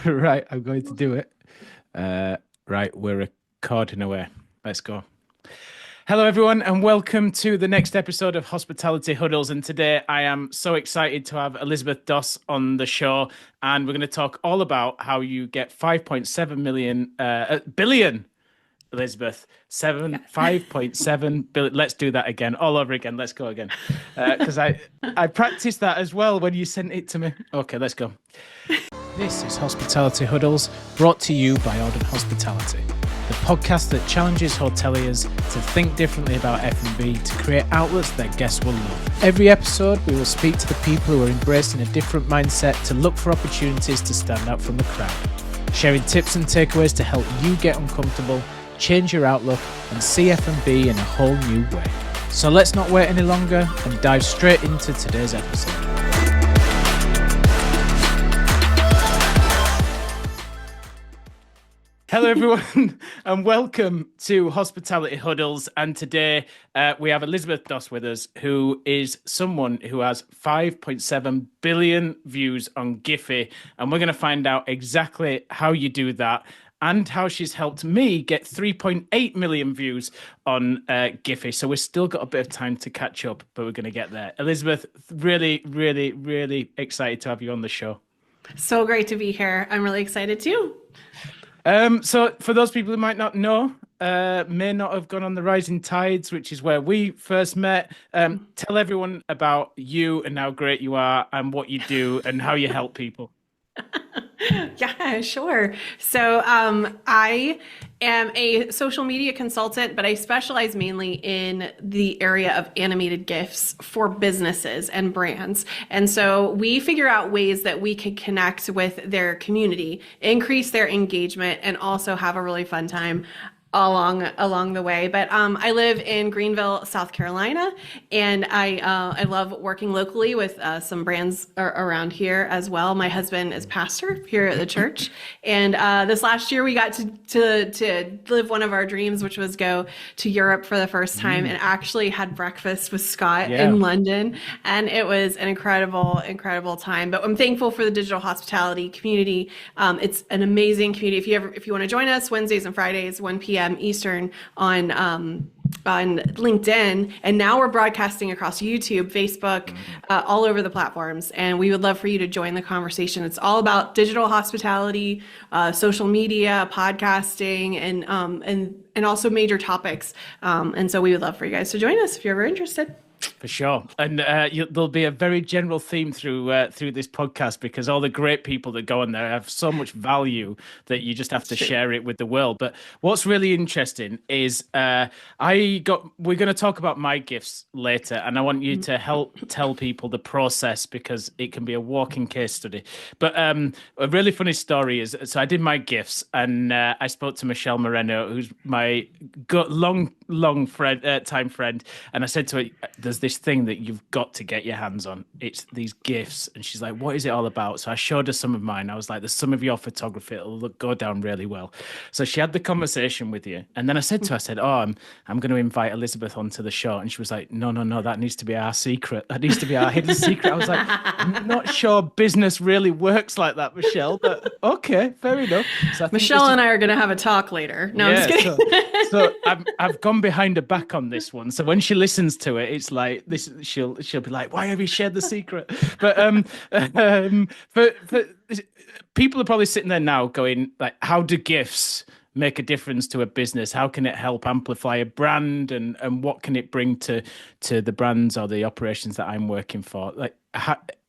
Right, I'm going to do it. Right, we're recording away. Let's go. Hello, everyone, and welcome to the next episode of Hospitality Huddles. And today I am so excited to have Elizabeth Doss on the show. And we're going to talk all about how you get 5.7 billion, Elizabeth. 5.7 billion. Let's do that again, all over again. Let's go again. Because I practiced that as well when you sent it to me. Okay, let's go. This is Hospitality Huddles, brought to you by Auden Hospitality, the podcast that challenges hoteliers to think differently about F&B to create outlets that guests will love. Every episode, we will speak to the people who are embracing a different mindset to look for opportunities to stand out from the crowd, sharing tips and takeaways to help you get uncomfortable, change your outlook, and see F&B in a whole new way. So let's not wait any longer and dive straight into today's episode. Hello, everyone, and welcome to Hospitality Huddles. And today we have Elizabeth Doss with us, who is someone who has 5.7 billion views on GIPHY. And we're going to find out exactly how you do that and how she's helped me get 3.8 million views on GIPHY. So we've still got a bit of time to catch up, but we're going to get there. Elizabeth, really, really, really excited to have you on the show. So great to be here. I'm really excited too. So for those people who might not know, may not have gone on the Rising Tides, which is where we first met, tell everyone about you and how great you are and what you do and how you help people. Yeah, sure. So I am a social media consultant, but I specialize mainly in the area of animated GIFs for businesses and brands. And so we figure out ways that we can connect with their community, increase their engagement, and also have a really fun time along the way. But I live in Greenville, South Carolina, and I love working locally with some brands around here as well. My husband is pastor here at the church, and this last year we got to live one of our dreams, which was go to Europe for the first time, and actually had breakfast with Scott in London, and it was an incredible time. But I'm thankful for the digital hospitality community. It's an amazing community. If you want to join us Wednesdays and Fridays, 1 p.m. Eastern on LinkedIn, and now we're broadcasting across YouTube, Facebook, all over the platforms, and we would love for you to join the conversation. It's all about digital hospitality, social media, podcasting, and also major topics, and so we would love for you guys to join us if you're ever interested. For sure. And there'll be a very general theme through this podcast, because all the great people that go on there have so much value that you just have to share it with the world. But what's really interesting is we're going to talk about my gifts later, and I want you to help tell people the process, because it can be a walking case study. But a really funny story is, so I did my gifts, and I spoke to Michelle Moreno, who's my long friend, time friend, and I said to her, there's this thing that you've got to get your hands on. It's these GIFs. And she's like, what is it all about? So I showed her some of mine. I was like, there's some of your photography. It'll go down really well. So she had the conversation with you. And then I said to her, I said, I'm going to invite Elizabeth onto the show. And she was like, no, that needs to be our secret. That needs to be our hidden secret. I was like, I'm not sure business really works like that, Michelle, but okay, fair enough. So Michelle and I are going to have a talk later. No, I'm just kidding. So I've gone behind her back on this one. So when she listens to it, it's like this. She'll be like, "Why have you shared the secret?" But for people are probably sitting there now going, like, "How do GIFs make a difference to a business? How can it help amplify a brand, and what can it bring to the brands or the operations that I'm working for?" Like,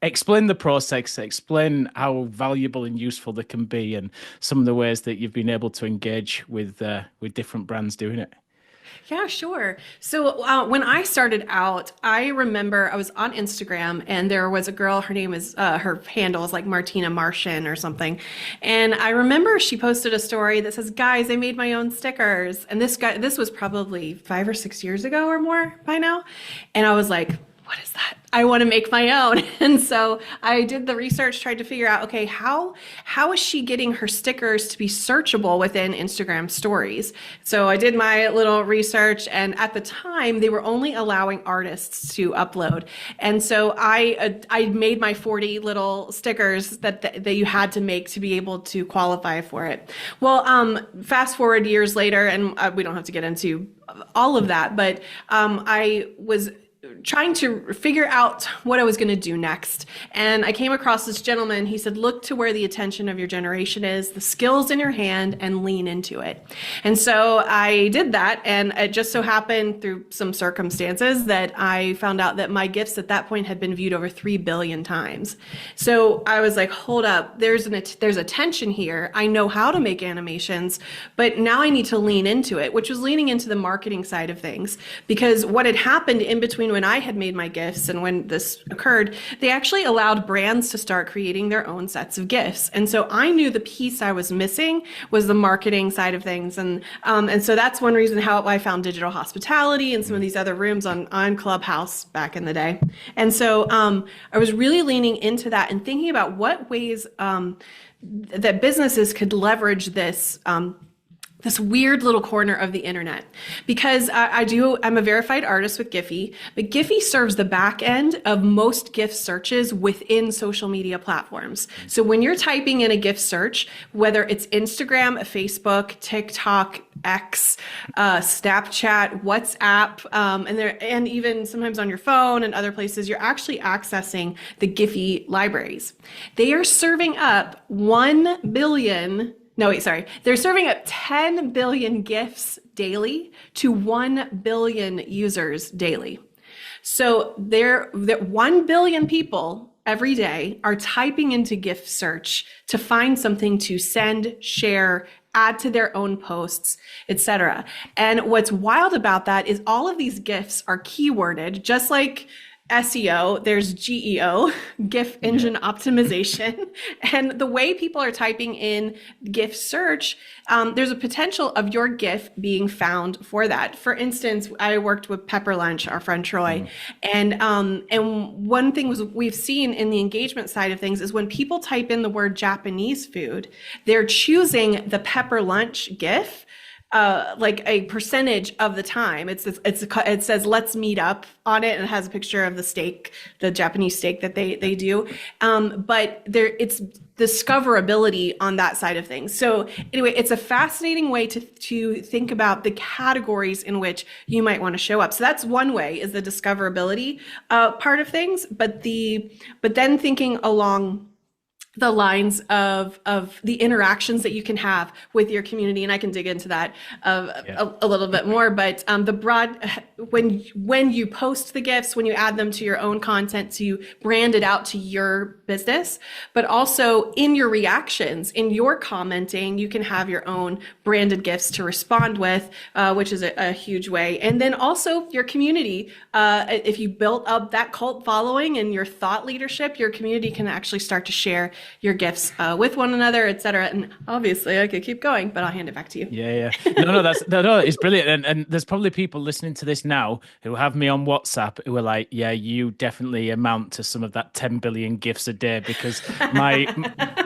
explain the process, explain how valuable and useful they can be, and some of the ways that you've been able to engage with different brands doing it. Yeah, sure. So when I started out, I remember I was on Instagram, and there was a girl, her name is, her handle is like Martina Martian or something. And I remember she posted a story that says, guys, I made my own stickers. And this was probably 5 or 6 years ago or more by now. And I was like, what is that? I want to make my own. And so I did the research, tried to figure out, okay, how is she getting her stickers to be searchable within Instagram stories? So I did my little research, and at the time they were only allowing artists to upload. And so I made my 40 little stickers that you had to make to be able to qualify for it. Well, fast forward years later, and we don't have to get into all of that, but I was trying to figure out what I was going to do next. And I came across this gentleman. He said, look to where the attention of your generation is, the skills in your hand, and lean into it. And so I did that. And it just so happened through some circumstances that I found out that my gifts at that point had been viewed over 3 billion times. So I was like, hold up, there's a tension here. I know how to make animations, but now I need to lean into it, which was leaning into the marketing side of things. Because what had happened in between when I had made my GIFs and when this occurred, they actually allowed brands to start creating their own sets of GIFs. And so I knew the piece I was missing was the marketing side of things. And so that's one reason how I found digital hospitality and some of these other rooms on Clubhouse back in the day. And so I was really leaning into that and thinking about what ways that businesses could leverage this weird little corner of the internet. Because I'm a verified artist with GIPHY, but GIPHY serves the back end of most GIF searches within social media platforms. So when you're typing in a GIF search, whether it's Instagram, Facebook, TikTok, X, Snapchat, WhatsApp, and even sometimes on your phone and other places, you're actually accessing the GIPHY libraries. They are serving up 1 billion. No, wait, sorry. They're serving up 10 billion GIFs daily to 1 billion users daily. So that 1 billion people every day are typing into GIF search to find something to send, share, add to their own posts, etc. And what's wild about that is all of these GIFs are keyworded, just like SEO, there's GEO, GIF engine optimization. And the way people are typing in GIF search, there's a potential of your GIF being found for that. For instance, I worked with Pepper Lunch, our friend Troy. And one thing we've seen in the engagement side of things is when people type in the word Japanese food, they're choosing the Pepper Lunch GIF like a percentage of the time. It says let's meet up on it, and it has a picture of the steak, the Japanese steak that they do. But it's discoverability on that side of things. So anyway, it's a fascinating way to think about the categories in which you might want to show up. So that's one way, is the discoverability part of things. But then thinking along the lines of the interactions that you can have with your community, and I can dig into that a little bit more. But the broad, when you post the GIFs, when you add them to your own content to brand it out to your business, but also in your reactions, in your commenting, you can have your own branded GIFs to respond with, which is a huge way. And then also your community, if you built up that cult following and your thought leadership, your community can actually start to share your GIFs with one another, etc. And obviously I could keep going, but I'll hand it back to you. Yeah. No, it's brilliant. And there's probably people listening to this now who have me on WhatsApp who are like, yeah, you definitely amount to some of that 10 billion GIFs a day, because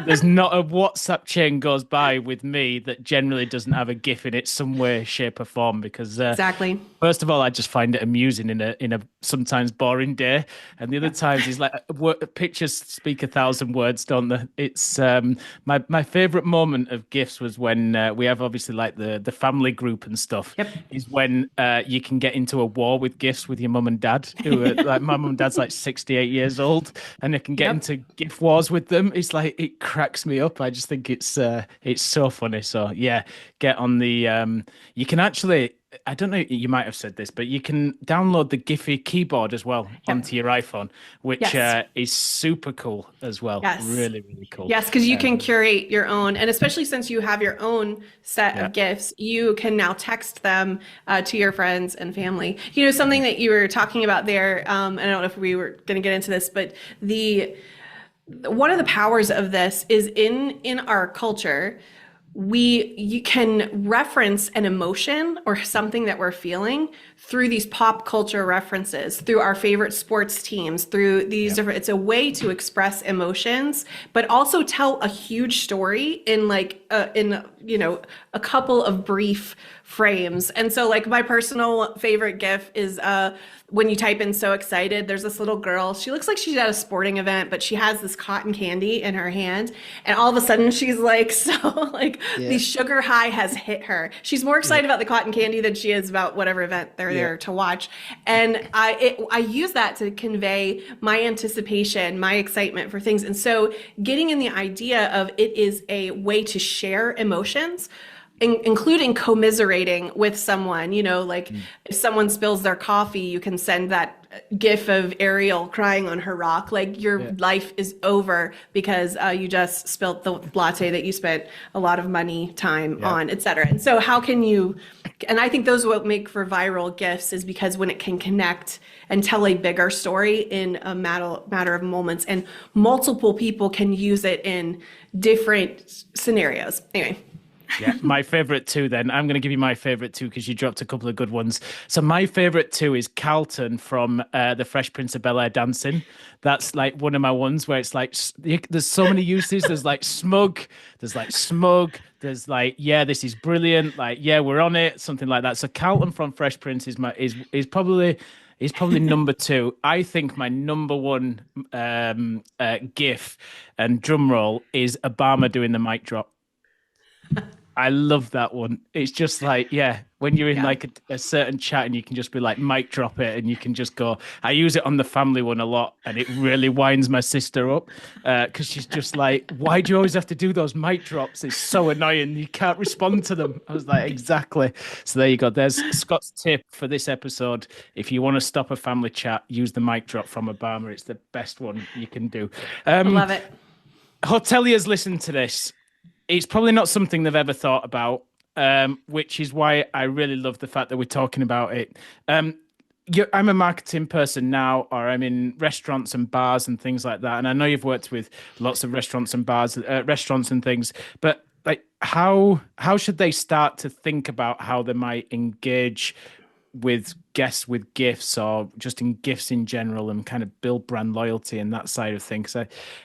there's not a WhatsApp chain goes by with me that generally doesn't have a GIF in it some way, shape or form, because exactly. First of all, I just find it amusing in a sometimes boring day, and the other times is like pictures speak 1,000 words, don't they? It's my favorite moment of GIFs was when we have obviously like the family group and stuff. Yep. Is when you can get into a war with GIFs with your mum and dad, who are like, my mum and dad's like 68 years old, and they can get into GIF wars with them. It's like, it cracks me up. I just think it's so funny. So yeah, get on the you can actually, I don't know, you might have said this, but you can download the GIPHY keyboard as well onto your iPhone, which is super cool as well. Yes. Really, really cool. Yes, because you can curate your own, and especially since you have your own set of GIFs, you can now text them to your friends and family. You know, something that you were talking about there, I don't know if we were going to get into this, but one of the powers of this is in our culture, you can reference an emotion or something that we're feeling through these pop culture references, through our favorite sports teams, through these different, it's a way to express emotions, but also tell a huge story in like, a couple of brief frames. And so like my personal favorite GIF is when you type in "so excited," there's this little girl. She looks like she's at a sporting event, but she has this cotton candy in her hand. And all of a sudden she's like, the sugar high has hit her. She's more excited about the cotton candy than she is about whatever event they're there to watch. And I use that to convey my anticipation, my excitement for things. And so getting in the idea of it is a way to share emotions, including commiserating with someone, if someone spills their coffee, you can send that GIF of Ariel crying on her rock. Like your life is over because you just spilt the latte that you spent a lot of money, time on, etc. And so how can you, and I think those are what make for viral GIFs, is because when it can connect and tell a bigger story in a matter of moments, and multiple people can use it in different scenarios. Anyway. Yeah, my favorite two then. I'm going to give you my favorite two because you dropped a couple of good ones. So my favorite two is Carlton from the Fresh Prince of Bel-Air dancing. That's like one of my ones where it's like, there's so many uses. There's like smug, there's like, yeah, this is brilliant. Like, yeah, we're on it. Something like that. So Carlton from Fresh Prince is probably number two. I think my number one GIF and drum roll is Obama doing the mic drop. I love that one. It's just like, when you're in like a certain chat and you can just be like, mic drop it, and you can just go. I use it on the family one a lot, and it really winds my sister up because she's just like, why do you always have to do those mic drops? It's so annoying. You can't respond to them. I was like, exactly. So there you go. There's Scott's tip for this episode. If you want to stop a family chat, use the mic drop from Obama. It's the best one you can do. Love it. Hoteliers, listen to this. It's probably not something they've ever thought about, which is why I really love the fact that we're talking about it. I'm a marketing person now, or I'm in restaurants and bars and things like that. And I know you've worked with lots of restaurants and bars, restaurants and things. But like, how should they start to think about how they might engage with guests with gifts, or just in gifts in general, and kind of build brand loyalty and that side of things?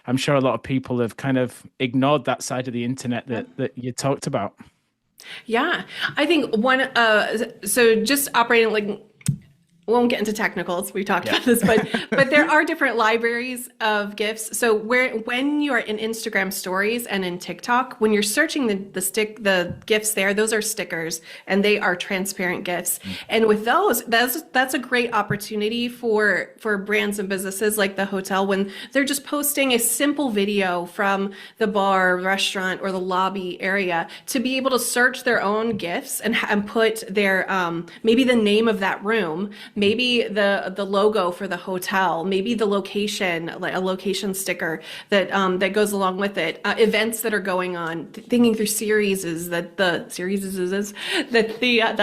I'm sure a lot of people have kind of ignored that side of the internet that you talked about. Yeah, I think so just operating like, we won't get into technicals. We talked about this, but there are different libraries of GIFs. So when you are in Instagram stories and in TikTok, when you're searching the GIFs there, those are stickers and they are transparent GIFs. And with those, that's a great opportunity for brands and businesses like the hotel, when they're just posting a simple video from the bar, restaurant, or the lobby area, to be able to search their own GIFs and put their maybe the name of that room, maybe the logo for the hotel, maybe the location, like a location sticker that goes along with it, events that are going on, thinking through series that the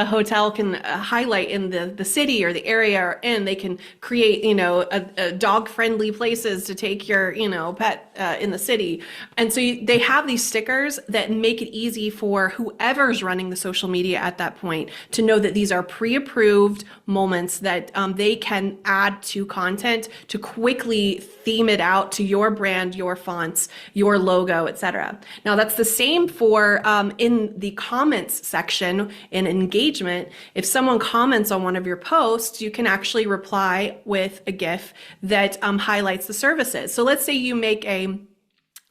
hotel can highlight in the city or the area or in. They can create a dog friendly places to take your pet in the city. And so they have these stickers that make it easy for whoever's running the social media at that point to know that these are pre-approved moments that they can add to content to quickly theme it out to your brand, your fonts, your logo, etc. Now that's the same for in the comments section in engagement. If someone comments on one of your posts, you can actually reply with a GIF that highlights the services. So let's say you make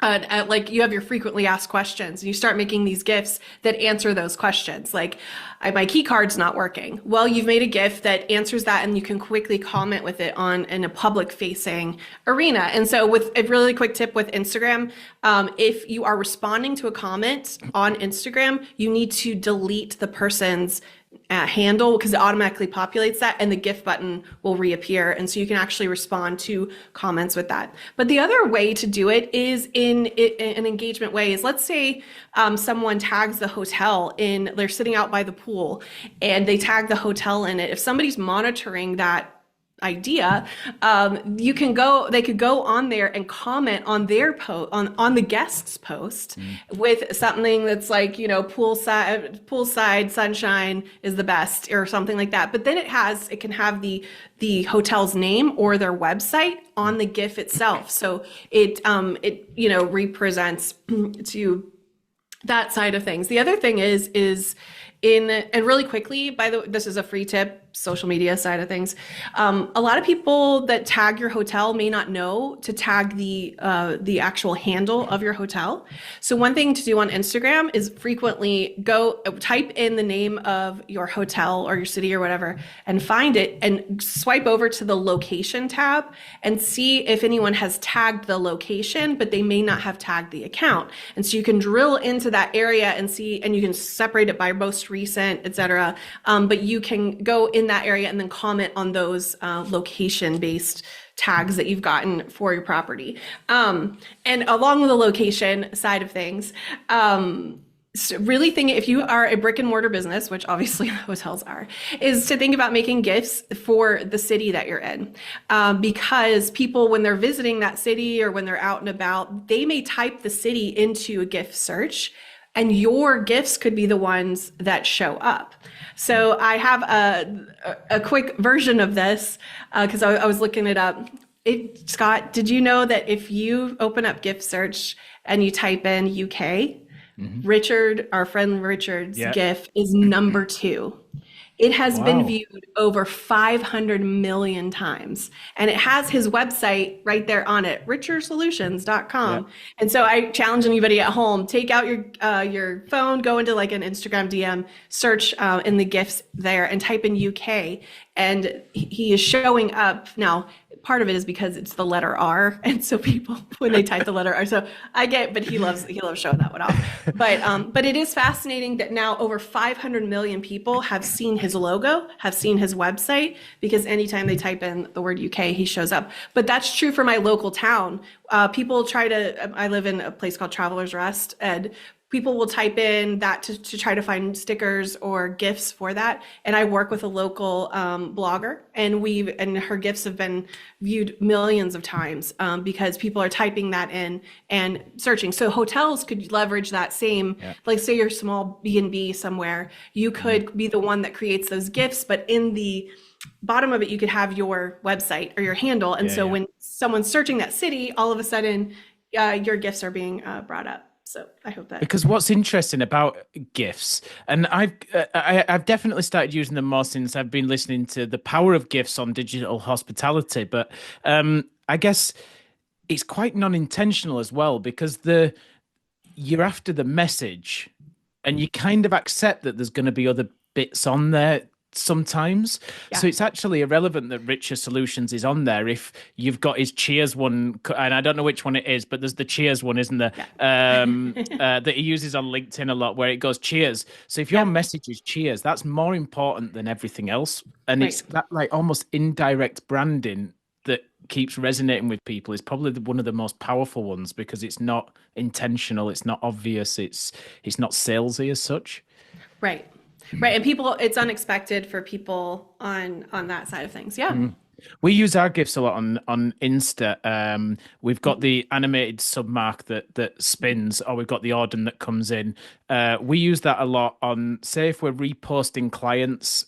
like you have your frequently asked questions and you start making these GIFs that answer those questions. Like, my key card's not working. Well, you've made a GIF that answers that, and you can quickly comment with it in a public facing arena. And so with a really quick tip with Instagram, if you are responding to a comment on Instagram, you need to delete the person's handle, because it automatically populates that, and the GIF button will reappear. And so you can actually respond to comments with that. But the other way to do it is in an engagement way is, let's say someone tags the hotel they're sitting out by the pool and they tag the hotel in it. If somebody's monitoring that idea, they could go on there and comment on their post, on the guest's post, Mm. with something that's like, poolside sunshine is the best or something like that. But then it can have the hotel's name or their website on the GIF itself. So it represents to that side of things. The other thing is and really quickly, by the way, this is a free tip, social media side of things. A lot of people that tag your hotel may not know to tag the actual handle of your hotel. So one thing to do on Instagram is frequently go type in the name of your hotel or your city or whatever and find it and swipe over to the location tab and see if anyone has tagged the location, but they may not have tagged the account. And so you can drill into that area and see, and you can separate it by most recent, etc. But you can go in that area and then comment on those location-based tags that you've gotten for your property. And along with the location side of things, so really think, if you are a brick and mortar business, which obviously hotels are, is to think about making GIFs for the city that you're in. Because people, when they're visiting that city or when they're out and about, they may type the city into a GIF search, and your GIFs could be the ones that show up. So I have a quick version of this because I was looking it up. Scott, did you know that if you open up GIF search and you type in UK, Richard, our friend Richard's GIF is number 2. It has been viewed over 500 million times, and it has his website right there on it, richersolutions.com. Yeah. And so I challenge anybody at home, take out your phone, go into like an Instagram DM, search in the GIFs there and type in UK, and he is showing up. Now, part of it is because it's the letter R, and so people, when they type the letter R, so I get, but he loves showing that one off. But it is fascinating that now over 500 million people have seen his logo, have seen his website, because anytime they type in the word UK, he shows up. But that's true for my local town. People I live in a place called Travelers Rest, and people will type in that to try to find stickers or GIFs for that. And I work with a local blogger, and her GIFs have been viewed millions of times because people are typing that in and searching. So hotels could leverage that same, like say you're a small B&B somewhere, you could be the one that creates those GIFs, but in the bottom of it, you could have your website or your handle. And when someone's searching that city, all of a sudden your GIFs are being brought up. So I hope that, because what's interesting about GIFs, and I've definitely started using them more since I've been listening to the power of GIFs on digital hospitality. But I guess it's quite non-intentional as well, because you're after the message, and you kind of accept that there's going to be other bits on there sometimes. So it's actually irrelevant that Richer Solutions is on there if you've got his Cheers one, and I don't know which one it is, but there's the Cheers one, isn't there? That he uses on LinkedIn a lot, where it goes Cheers. So if your message is Cheers, that's more important than everything else. And it's that like almost indirect branding that keeps resonating with people is probably one of the most powerful ones, because it's not intentional, it's not obvious, it's not salesy as such. Right. And people, it's unexpected for people on that side of things. Yeah. We use our GIFs a lot on Insta. We've got the animated submark that spins, or we've got the Auden that comes in. We use that a lot on, say, if we're reposting clients'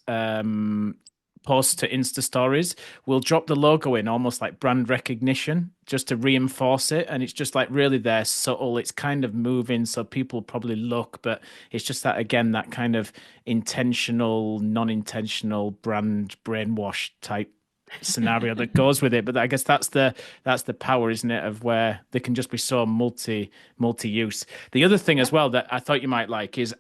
posts to Insta stories, we'll drop the logo in, almost like brand recognition, just to reinforce it. And it's just like really there, subtle. It's kind of moving, so people probably look, but it's just that, again, that kind of intentional, non-intentional brand brainwash type scenario that goes with it. But I guess that's the power, isn't it, of where they can just be so multi-use. The other thing as well that I thought you might like is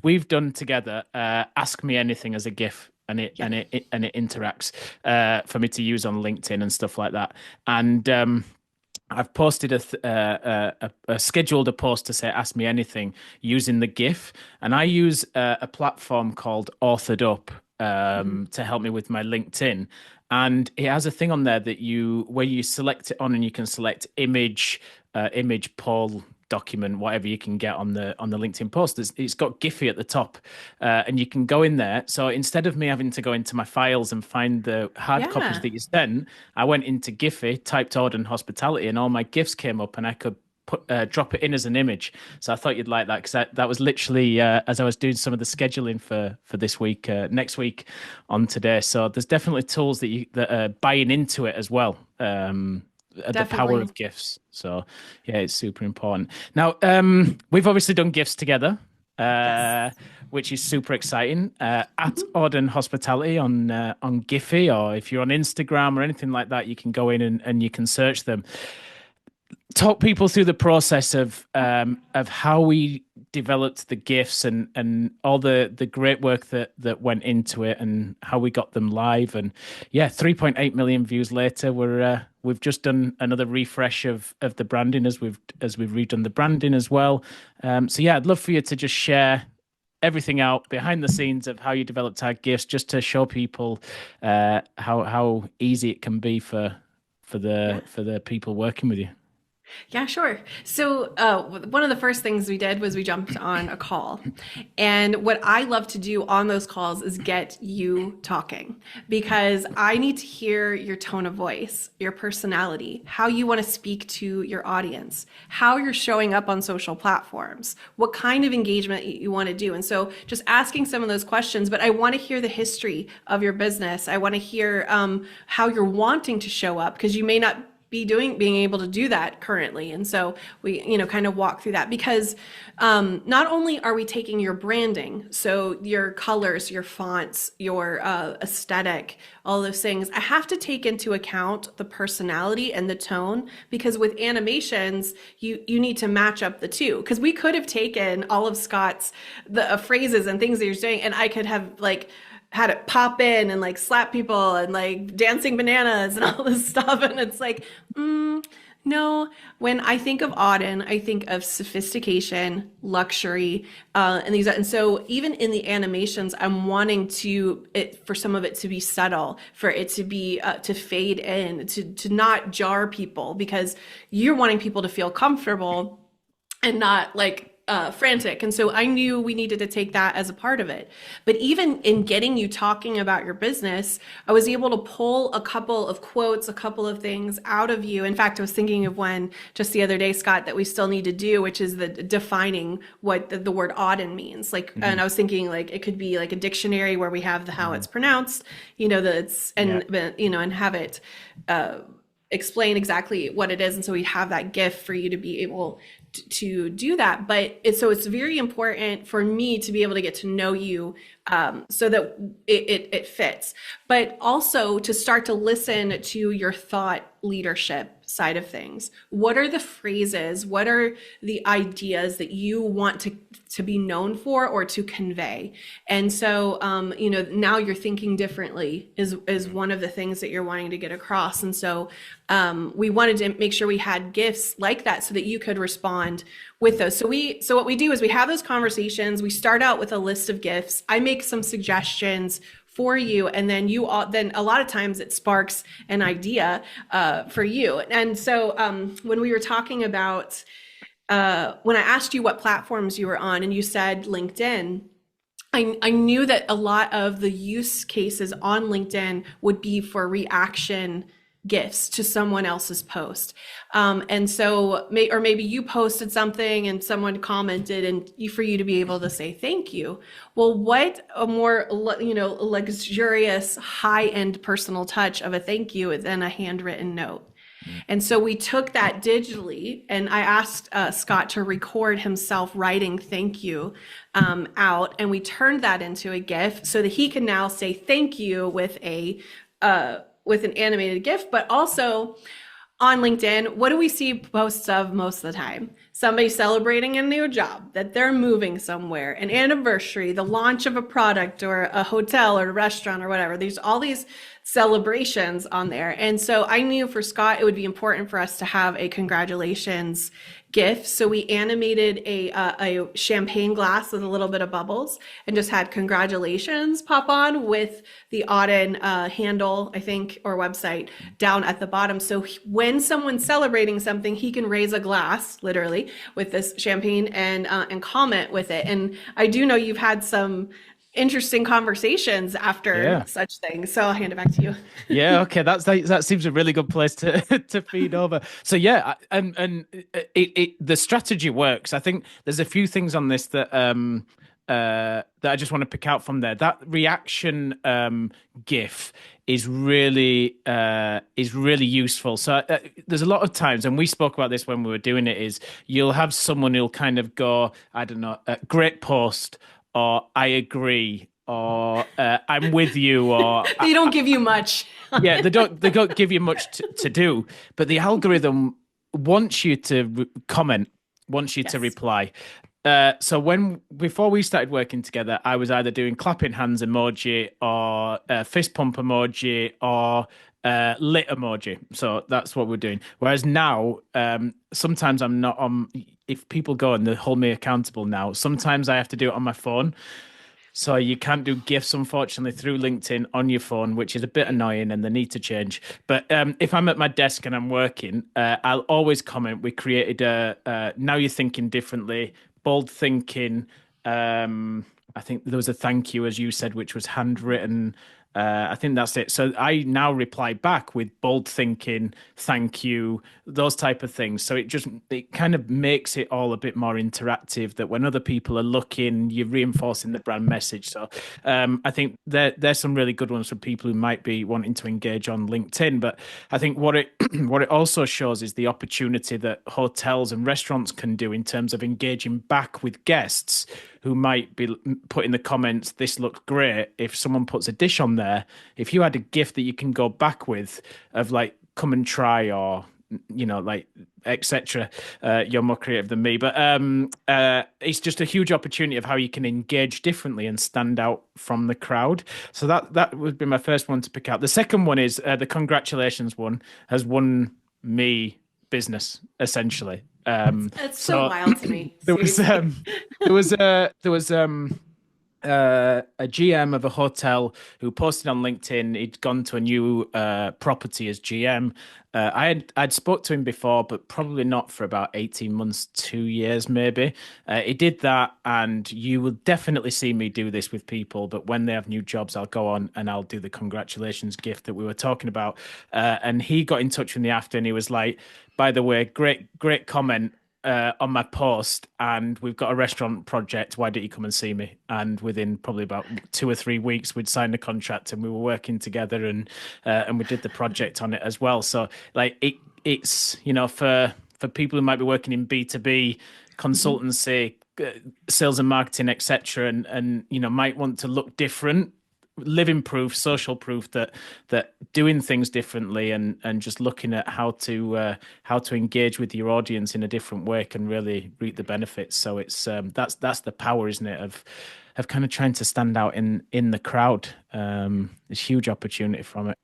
we've done together Ask Me Anything as a GIF, and it interacts for me to use on LinkedIn and stuff like that. And I've posted scheduled a post to say Ask Me Anything using the GIF, and I use a platform called Authored Up to help me with my LinkedIn. And it has a thing on there that where you select it on, and you can select image, poll, document, whatever you can get on the LinkedIn post. It's got GIPHY at the top, and you can go in there. So instead of me having to go into my files and find the hard copies Yeah, that you sent, I went into GIPHY, typed Auden Hospitality, and all my GIFs came up, and I could drop it in as an image. So I thought you'd like that, because that was literally as I was doing some of the scheduling for this week, next week on today. So there's definitely tools that are buying into it as well. The power definitely. of GIFs. So yeah, it's super important. Now, we've obviously done GIFs together, Yes. which is super exciting. At Mhm. Auden Hospitality on GIPHY, or if you're on Instagram or anything like that, you can go in and you can search them. Talk people through the process of how we developed the GIFs, and all the great work that went into it, and how we got them live. And yeah, 3.8 million views later, we've just done another refresh of the branding, as we've redone the branding as well. So yeah, I'd love for you to just share everything out behind the scenes of how you developed our GIFs, just to show people how easy it can be for Yeah. the people working with you. Yeah, sure. So, one of the first things we did was we jumped on a call. And what I love to do on those calls is get you talking, because I need to hear your tone of voice, your personality, how you want to speak to your audience, how you're showing up on social platforms, what kind of engagement you want to do. And so, just asking some of those questions, but I want to hear the history of your business. I want to hear how you're wanting to show up, because you may not being able to do that currently. And so we, kind of walk through that, because not only are we taking your branding, so your colors, your fonts, your aesthetic, all those things, I have to take into account the personality and the tone, because with animations, you need to match up the two. Because we could have taken all of Scott's the phrases and things that you're saying, and I could have had it pop in and slap people and dancing bananas and all this stuff. And it's no, when I think of Auden, I think of sophistication, luxury, and these. And so even in the animations, I'm wanting for some of it to be subtle, for it to be, to fade in, to not jar people, because you're wanting people to feel comfortable and not frantic. And so I knew we needed to take that as a part of it. But even in getting you talking about your business, I was able to pull a couple of quotes, a couple of things out of you. In fact, I was thinking of one just the other day, Scott, that we still need to do, which is the defining what the word Auden means. Mhm. And I was thinking it could be a dictionary where we have the how Mhm. it's pronounced, that it's, Yeah. and have it explain exactly what it is. And so we have that GIF for you to be able to do that. But it's very important for me to be able to get to know you, so that it fits, but also to start to listen to your thought leadership side of things. What are the phrases? What are the ideas that you want to be known for or to convey? And so, now you're thinking differently is one of the things that you're wanting to get across. And so, we wanted to make sure we had GIFs like that so that you could respond with those. So what we do is we have those conversations. We start out with a list of GIFs. I make some suggestions for you, and then then a lot of times it sparks an idea for you. And so when we were talking about when I asked you what platforms you were on, and you said LinkedIn, I knew that a lot of the use cases on LinkedIn would be for reaction GIFs to someone else's post. And so, or maybe you posted something and someone commented, and for you to be able to say thank you. Well, what a more, luxurious, high-end personal touch of a thank you than a handwritten note. Mm. And so we took that digitally, and I asked Scott to record himself writing thank you out, and we turned that into a GIF so that he can now say thank you with an animated GIF. But also on LinkedIn, what do we see posts of most of the time? Somebody celebrating a new job, that they're moving somewhere, an anniversary, the launch of a product, or a hotel or a restaurant or whatever. There's all these celebrations on there. And so I knew for Scott, it would be important for us to have a congratulations GIF. So we animated a champagne glass with a little bit of bubbles and just had congratulations pop on with the Auden handle, I think, or website down at the bottom. So when someone's celebrating something, he can raise a glass, literally, with this champagne and comment with it. And I do know you've had some interesting conversations after Yeah. such things. So I'll hand it back to you. Yeah, okay, that seems a really good place to to feed over. So yeah, and the strategy works. I think there's a few things on this that I just want to pick out from there. That reaction GIF is really useful. So there's a lot of times, and we spoke about this when we were doing it, is you'll have someone who'll kind of go, I don't know, great post, or I agree, or I'm with you, or They don't give you much. yeah, they don't give you much to do, but the algorithm wants you to comment, wants you to Yes. reply. So before we started working together, I was either doing clapping hands emoji or fist pump emoji or lit emoji. So that's what we're doing. Whereas now, sometimes I'm not on. If people go and they hold me accountable now, sometimes I have to do it on my phone. So you can't do GIFs, unfortunately, through LinkedIn on your phone, which is a bit annoying and they need to change. But if I'm at my desk and I'm working, I'll always comment. We created now you're thinking differently, bold thinking. I think there was a thank you, as you said, which was handwritten. I think that's it. So I now reply back with bold thinking, thank you, those type of things. So it kind of makes it all a bit more interactive. That when other people are looking, you're reinforcing the brand message. So I think there's some really good ones for people who might be wanting to engage on LinkedIn. But I think what it what it also shows is the opportunity that hotels and restaurants can do in terms of engaging back with guests who might be put in the comments, this looked great. If someone puts a dish on there, if you had a gift that you can go back with of like, come and try, or, like, etc. You're more creative than me, but it's just a huge opportunity of how you can engage differently and stand out from the crowd. So that would be my first one to pick out. The second one is the congratulations one has won me business, essentially. It's so So wild to me. there was Seriously. a GM of a hotel who posted on LinkedIn he'd gone to a new property as GM. I'd spoke to him before, but probably not for about 18 months, 2 years maybe. He did that, and you will definitely see me do this with people. But when they have new jobs, I'll go on and I'll do the congratulations gift that we were talking about. And he got in touch with me after, and he was like, "By the way, great comment." On my post, and we've got a restaurant project. Why don't you come and see me? And within probably about 2 or 3 weeks, we'd signed a contract and we were working together, and we did the project on it as well. So like it's for people who might be working in B2B Mhm. consultancy, sales and marketing, etc., and might want to look different, living proof, social proof that doing things differently and just looking at how to engage with your audience in a different way can really reap the benefits. So it's that's the power, isn't it, of kind of trying to stand out in the crowd. There's huge opportunity from it.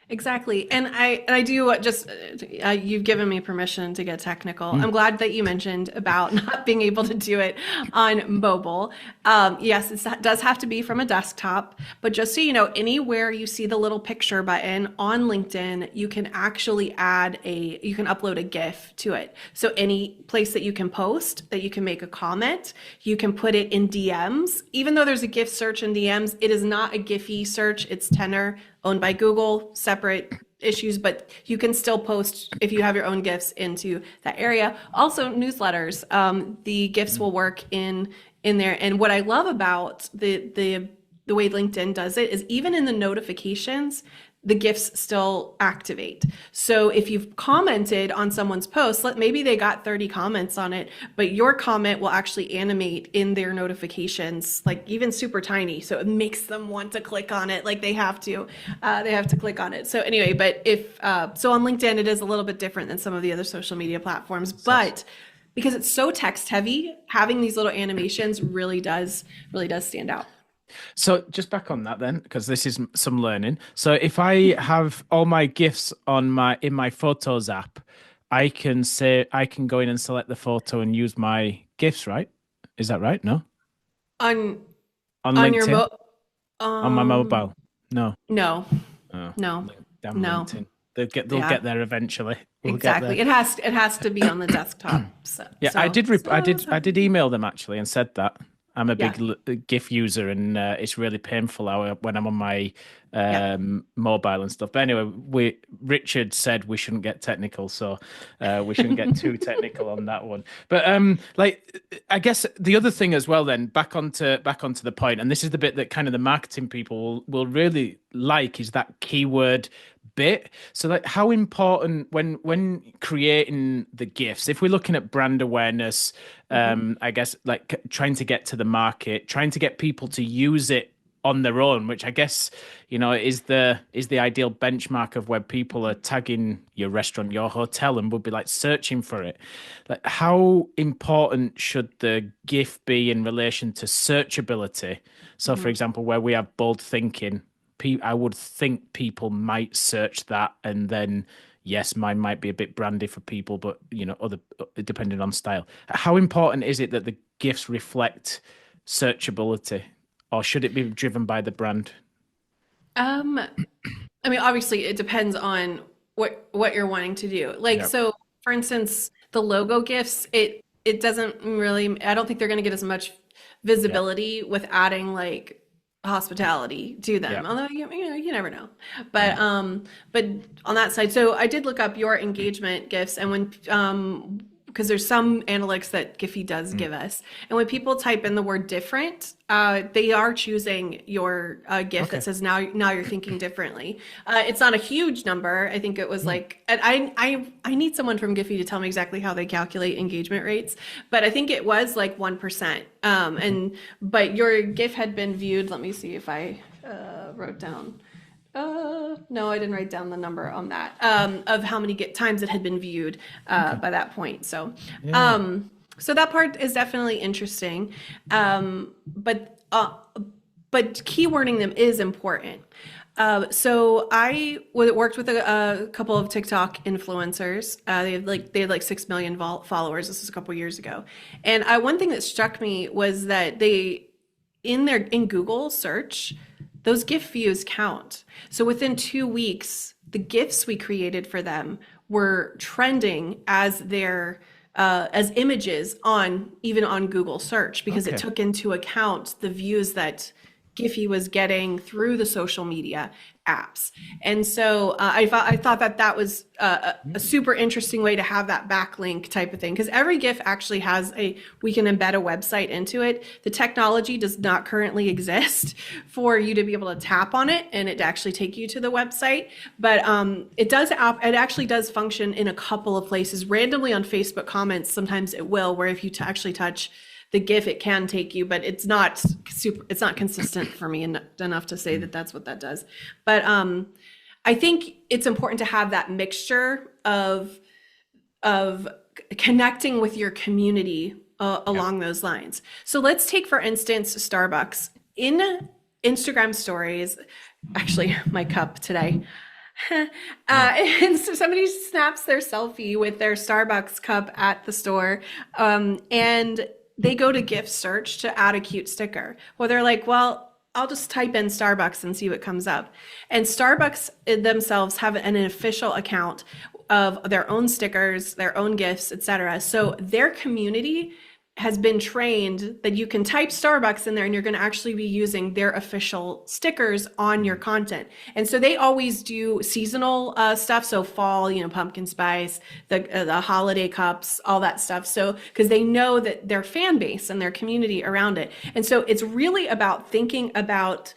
Exactly. And I do just you've given me permission to get technical. Mm. I'm glad that you mentioned about not being able to do it on mobile. Yes, it does have to be from a desktop, but just so you know, anywhere you see the little picture button on LinkedIn, you can actually you can upload a GIF to it. So any place that you can post, that you can make a comment, you can put it in DMs. Even though there's a GIF search in DMs, it is not a GIPHY search. It's Tenor, owned by Google, separate issues, but you can still post if you have your own GIFs into that area. Also, newsletters. The GIFs will work in there. And what I love about the way LinkedIn does it is even in the notifications, the GIFs still activate. So if you've commented on someone's post, maybe they got 30 comments on it, but your comment will actually animate in their notifications, like even super tiny. So it makes them want to click on it. Like they have to click on it. So anyway, but so on LinkedIn, it is a little bit different than some of the other social media platforms, but because it's so text heavy, having these little animations really does stand out. So just back on that then, because this is some learning. So if I have all my GIFs in my Photos app, I can go in and select the photo and use my GIFs, right? Is that right? No? On On on your LinkedIn? mo On my um mobile? No. no, Oh, no, damn no. LinkedIn. They'll Yeah, get there eventually. We'll get exactly. there. It has to be on the desktop. So Yeah, I so did email them actually and said that I'm a yeah, big GIF user and it's really painful when I'm on my yeah. mobile and stuff. But anyway, we Richard said we shouldn't get technical, so we shouldn't get too technical on that one. But I guess the other thing as well, then back onto the point, and this is the bit that kind of the marketing people will really like is that keyword bit. So like how important when creating the gifts, if we're looking at brand awareness, Mhm. I guess like trying to get to the market, trying to get people to use it on their own, which I guess, is the ideal benchmark of where people are tagging your restaurant, your hotel, and would be like searching for it. Like how important should the GIF be in relation to searchability? So for Mhm. example, where we have bold thinking, I would think people might search that, and then yes, mine might be a bit brandy for people, but other depending on style. How important is it that the gifts reflect searchability, or should it be driven by the brand? Um, I mean, obviously, it depends on what you're wanting to do. Like, Yeah, so for instance, the logo gifts, it doesn't really. I don't think they're going to get as much yeah, visibility with adding like hospitality to yeah, them. Although you never know. yeah. But on that side, so I did look up your engagement gifts, and when because there's some analytics that Giphy does Mm, give us, and when people type in the word different, they are choosing your GIF that okay. says now you're thinking differently. It's not a huge number. I think it was Mm, like, and I need someone from Giphy to tell me exactly how they calculate engagement rates, but I think it was like 1%. mhm. But your GIF had been viewed. Let me see if I wrote down. No, I didn't write down the number on that of how many times it had been viewed Okay. by that point. So, Yeah. um, so that part is definitely interesting. Um, but uh, but keywording them is important. So I worked with a couple of TikTok influencers. They had like 6 million followers. This was a couple years ago, and one thing that struck me was that they in Google search, those GIF views count. So within 2 weeks, the GIFs we created for them were trending as their as images on even on Google search because it Okay. took into account the views that Giphy was getting through the social media apps. And so I thought that was a Mm, super interesting way to have that backlink type of thing because every GIF actually has we can embed a website into it. The technology does not currently exist for you to be able to tap on it and it actually take you to the website. But it actually does function in a couple of places. Randomly on Facebook comments, sometimes it will, where if you actually touch the GIF, it can take you, but it's not consistent for me enough to say mm, that that's what that does. But I think it's important to have that mixture of connecting with your community yeah. along those lines. So let's take, for instance, Starbucks. In Instagram stories, actually, my cup today. And so somebody snaps their selfie with their Starbucks cup at the store, and they go to gift search to add a cute sticker. Well, they're like, well, I'll just type in Starbucks and see what comes up. And Starbucks themselves have an official account of their own stickers, their own gifts, etc. So their community has been trained that you can type Starbucks in there and you're going to actually be using their official stickers on your Mm, content. And so they always do seasonal stuff. So fall, pumpkin spice, the holiday cups, all that stuff. So because they know that their fan base and their community around it. And so it's really about thinking about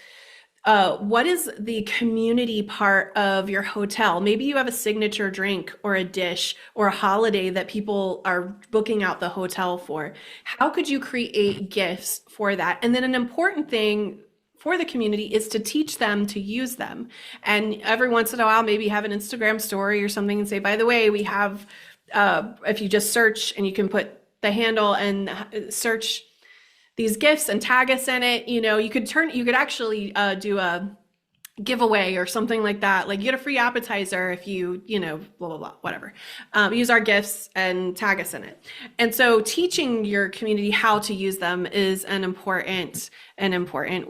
what is the community part of your hotel? Maybe you have a signature drink or a dish or a holiday that people are booking out the hotel for. How could you create gifts for that? And then an important thing for the community is to teach them to use them. And every once in a while, maybe have an Instagram story or something and say, by the way, we have, if you just search and you can put the handle and search these gifts and tag us in it. You could actually do giveaway or something like that. Like you get a free appetizer if blah, blah, blah, whatever. Use our gifts and tag us in it. And so teaching your community how to use them is an important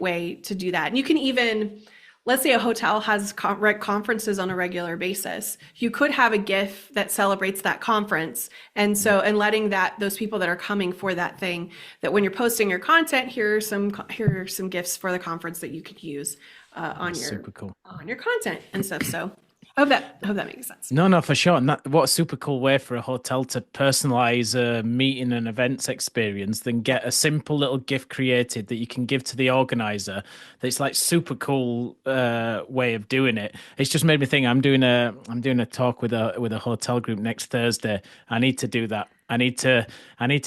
way to do that. And you can even, let's say a hotel has conferences on a regular basis. You could have a GIF that celebrates that conference. And so, and letting those people that are coming for that thing, that when you're posting your content, here are some GIFs for the conference that you could use on Super cool. your content and stuff. So I hope that makes sense. No, for sure. And what a super cool way for a hotel to personalize a meeting and events experience, then get a simple little gift created that you can give to the organizer. That's like super cool way of doing it. It's just made me think I'm doing a talk with a hotel group next Thursday. I need to do that. I need to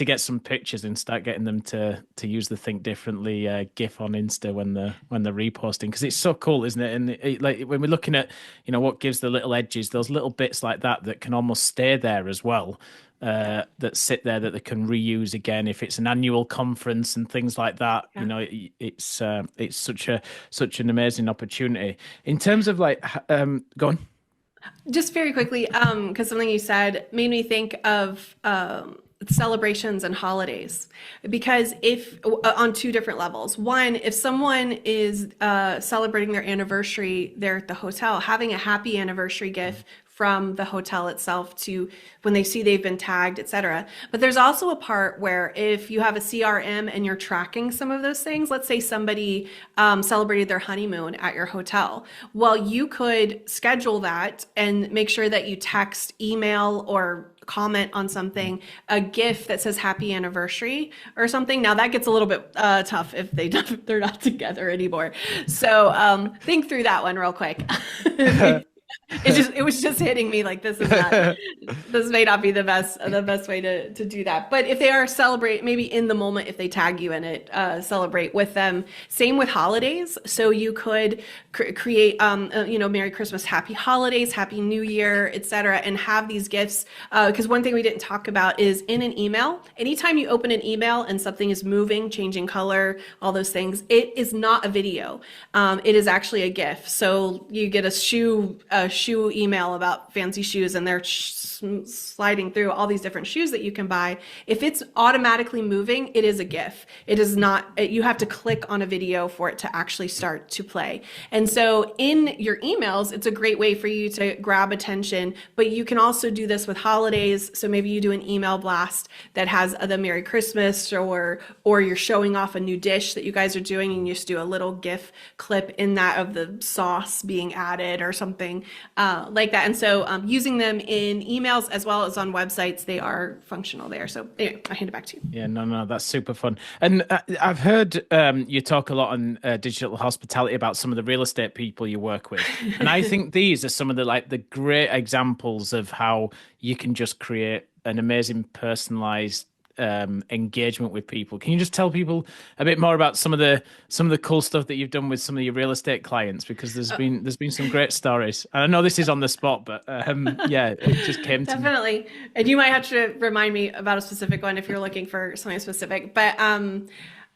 get some pictures and start getting them to use the Think Differently GIF on Insta when they're reposting, because it's so cool, isn't it? And like when we're looking at what gives the little edges, those little bits like that can almost stay there as well, that sit there that they can reuse again if it's an annual conference and things like that. Yeah. It's such an amazing opportunity in terms of like go on. Just very quickly, because something you said made me think of celebrations and holidays. Because if on two different levels, one, if someone is celebrating their anniversary there at the hotel, having a happy anniversary GIF from the hotel itself to when they see they've been tagged, etc. But there's also a part where if you have a CRM and you're tracking some of those things, let's say somebody celebrated their honeymoon at your hotel. Well, you could schedule that and make sure that you text, email, or comment on something, a GIF that says happy anniversary or something. Now that gets a little bit tough if they're not together anymore. So think through that one real quick. It was just hitting me like this may not be the best way to do that. But if they are celebrate, maybe in the moment, if they tag you in it, celebrate with them. Same with holidays. So you could create Merry Christmas, Happy Holidays, Happy New Year, etc., and have these gifts. Because one thing we didn't talk about is in an email, anytime you open an email and something is moving, changing color, all those things, it is not a video. It is actually a GIF. So you get a shoe email about fancy shoes, and they're sliding through all these different shoes that you can buy. If it's automatically moving, it is a GIF. It is not, you have to click on a video for it to actually start to play. And so in your emails, it's a great way for you to grab attention, but you can also do this with holidays. So maybe you do an email blast that has the Merry Christmas, or you're showing off a new dish that you guys are doing, and you just do a little GIF clip in that of the sauce being added or something like that. And so using them in emails as well as on websites, they are functional there. So anyway, I hand it back to you. Yeah, no, that's super fun. And I've heard you talk a lot on digital hospitality about some of the real estate people you work with. And I think these are some of the great examples of how you can just create an amazing personalized engagement with people. Can you just tell people a bit more about some of the cool stuff that you've done with some of your real estate clients? Because there's been some great stories. And I know this is on the spot, but yeah, it just came to me. Definitely. And you might have to remind me about a specific one if you're looking for something specific. But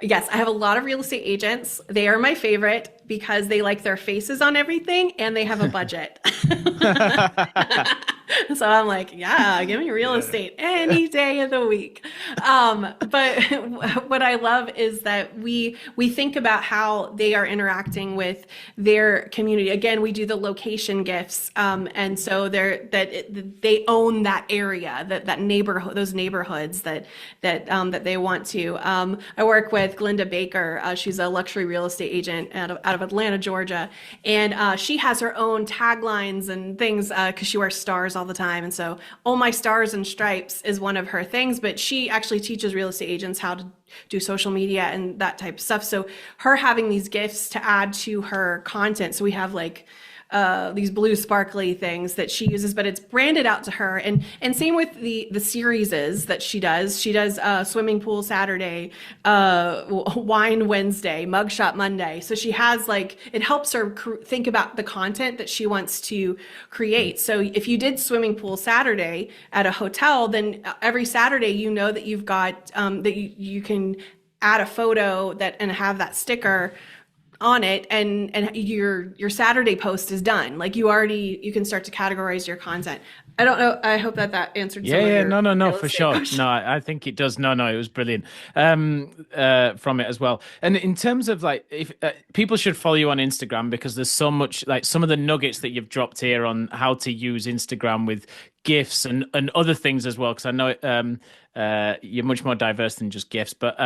yes, I have a lot of real estate agents. They are my favorite because they like their faces on everything and they have a budget. So I'm like, yeah, give me real estate any day of the week. But what I love is that we think about how they are interacting with their community. Again, we do the location gifts, and so they own that area, that neighborhood, those neighborhoods that they want to. I work with Glinda Baker. She's a luxury real estate agent out of Atlanta, Georgia, and she has her own taglines and things because she wears stars all the time. And so, oh, my stars and stripes is one of her things, but she actually teaches real estate agents how to do social media and that type of stuff. So her having these gifts to add to her content. So we have these blue sparkly things that she uses, but it's branded out to her. And same with the series that she does. She does swimming pool Saturday, wine Wednesday, mugshot Monday. So she has it helps her think about the content that she wants to create. So if you did swimming pool Saturday at a hotel, then every Saturday, that you've got, that you can add a photo and have that sticker on it, and your Saturday post is done. Like you can start to categorize your content. I don't know. I hope that that answered Yeah, some of yeah, your no, real for estate sure. questions. No, I think it does. No, it was brilliant from it as well. And in terms of like, if people should follow you on Instagram because there's so much like some of the nuggets that you've dropped here on how to use Instagram with GIFs and other things as well. Because I know you're much more diverse than just GIFs. But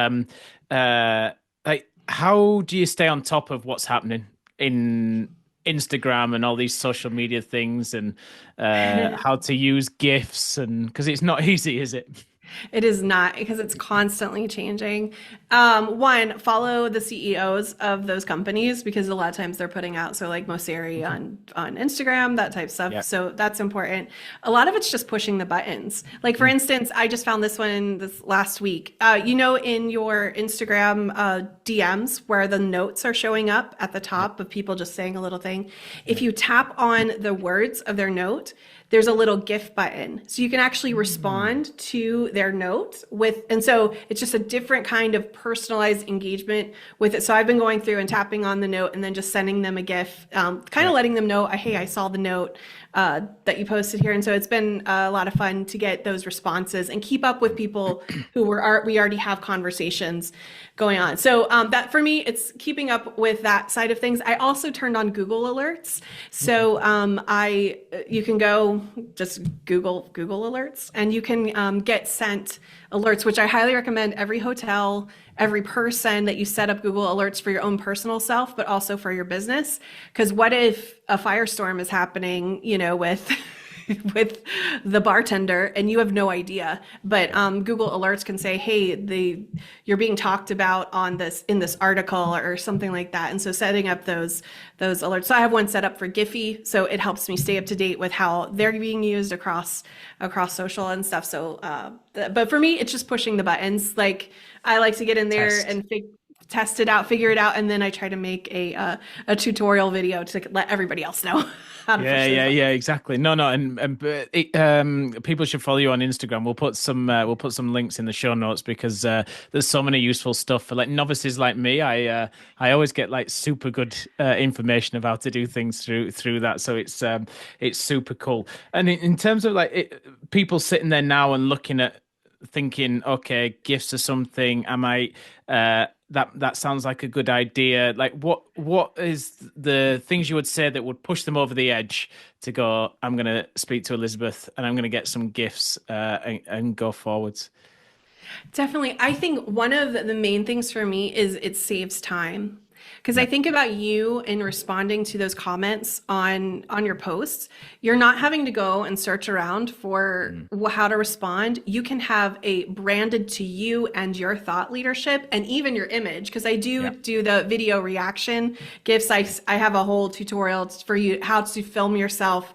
like, how do you stay on top of what's happening in Instagram and all these social media things and how to use GIFs and because it's not easy, is it? It is not because it's constantly changing. One, follow the CEOs of those companies because a lot of times they're putting out so like Moseri on Instagram, that type of stuff. Yeah. So that's important. A lot of it's just pushing the buttons. Like for Mm. instance, I just found this one this last week. In your Instagram DMs where the notes are showing up at the Yeah. top of people just saying a little thing. Yeah. If you tap on the words of their note, there's a little GIF button. So you can actually Mm. respond to their note and so it's just a different kind of personalized engagement with it. So I've been going through and tapping on the note and then just sending them a GIF, kind of Yeah. letting them know, hey, I saw the note that you posted here. And so it's been a lot of fun to get those responses and keep up with people we already have conversations going on. So that for me, it's keeping up with that side of things. I also turned on Google alerts. Okay. So you can go just Google alerts, and you can get sent alerts, which I highly recommend. Every hotel, every person that you set up Google alerts for your own personal self, but also for your business. Because what if a firestorm is happening, with with the bartender and you have no idea, but Google alerts can say, hey, you're being talked about on this in this article or something like that. And so setting up those alerts. So I have one set up for GIPHY, so it helps me stay up to date with how they're being used across social and stuff. So but for me, it's just pushing the buttons. Like I like to get in there Test. and test it out, figure it out, and then I try to make a tutorial video to let everybody else know how to push those Yeah, buttons. exactly. No, and but people should follow you on Instagram. We'll put some links in the show notes because there's so many useful stuff for like novices like me. I always get like super good information of how to do things through that. So it's super cool. And in terms of like people sitting there now and looking at thinking, okay, gifts or something. I might that sounds like a good idea. Like what is the things you would say that would push them over the edge to go, I'm gonna speak to Elizabeth and I'm gonna get some gifts and go forwards. Definitely. I think one of the main things for me is it saves time. Because I Yeah. think about you in responding to those comments on your posts, you're not having to go and search around for Mm. how to respond. You can have a branded to you and your thought leadership and even your image. Because I do Yeah. do the video reaction gifts. I have a whole tutorial for you how to film yourself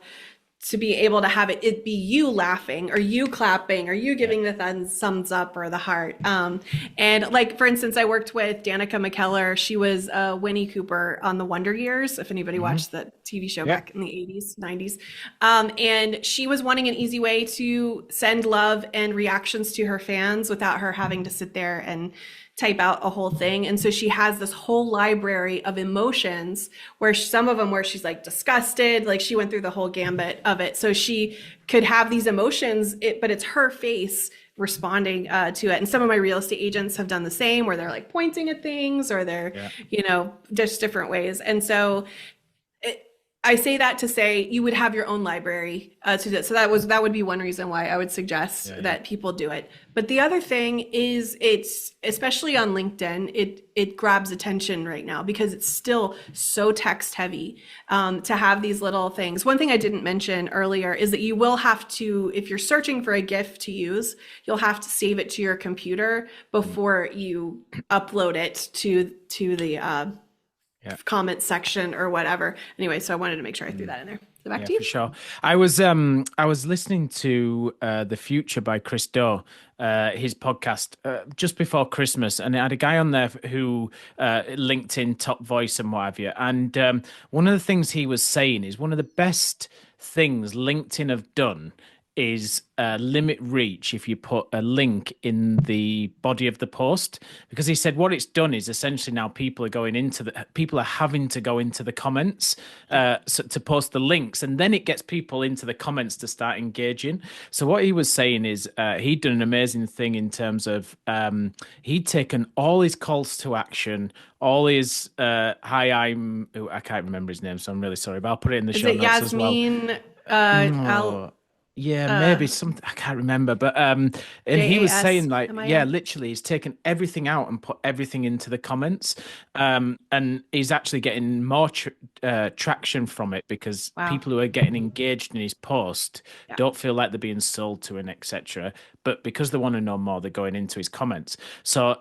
to be able to have it be you laughing or you clapping or you Yeah. giving the thumbs up or the heart. And like, for instance, I worked with Danica McKellar. She was Winnie Cooper on the Wonder Years, if anybody Hmm. watched the TV show Yeah. back in the 80s, 90s. And she was wanting an easy way to send love and reactions to her fans without her having to sit there and type out a whole thing. And so she has this whole library of emotions where some of them where she's like disgusted, like she went through the whole gambit of it. So she could have these emotions, but it's her face responding to it. And some of my real estate agents have done the same where they're like pointing at things or they're, Yeah. just different ways. And so I say that to say you would have your own library to do it. So that would be one reason why I would suggest Yeah. that people do it. But the other thing is it's especially on LinkedIn, it grabs attention right now because it's still so text heavy to have these little things. One thing I didn't mention earlier is that you will have to, if you're searching for a GIF to use, you'll have to save it to your computer Mm. before you upload it to the Yeah. comment section or whatever. Anyway, so I wanted to make sure I threw Mm. that in there. So back Yeah, to for you. sure. I was listening to The Future by Chris Do, his podcast just before Christmas, and it had a guy on there who LinkedIn top voice and what have you. And one of the things he was saying is one of the best things LinkedIn have done is limit reach if you put a link in the body of the post, because he said what it's done is essentially now people are having to go into the comments Yeah. to post the links, and then it gets people into the comments to start engaging. So what he was saying is he'd done an amazing thing in terms of he'd taken all his calls to action, all his I can't remember his name, so I'm really sorry, but I'll put it in the Is show it notes as well. Yasmin Al No. Yeah, maybe something I can't remember, but and he was saying like, yeah, JASMIN? literally, he's taken everything out and put everything into the comments, and he's actually getting more traction from it because Wow. people who are getting engaged in his post Yeah. don't feel like they're being sold to and etc. But because they want to know more, they're going into his comments. So